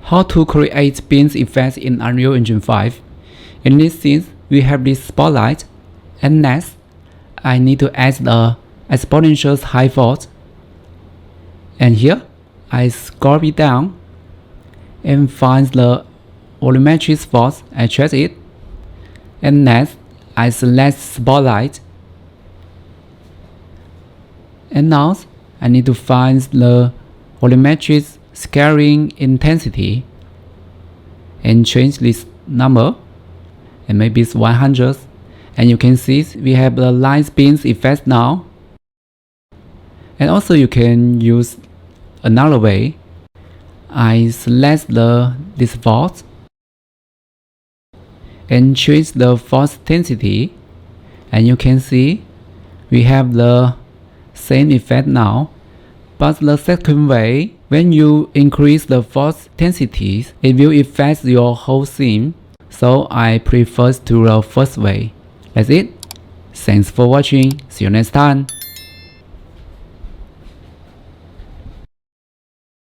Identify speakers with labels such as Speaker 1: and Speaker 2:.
Speaker 1: how to create beams effects in Unreal Engine 5. In this scene, we have this spotlight, and next, I need to add the exponential high force. And here, I scroll it down and find the volumetric force, I check it. And next, I select spotlight. And now, I need to find the volumetric scaling intensity and change this number, and maybe it's 100. And you can see we have the line beams effect now. And also you can use another way. I select this force and change the force density, and you can see we have the same effect now. But the second way, when you increase the force density, it will affect your whole scene. So I prefer to the first way. That's it. Thanks for watching. See you next time.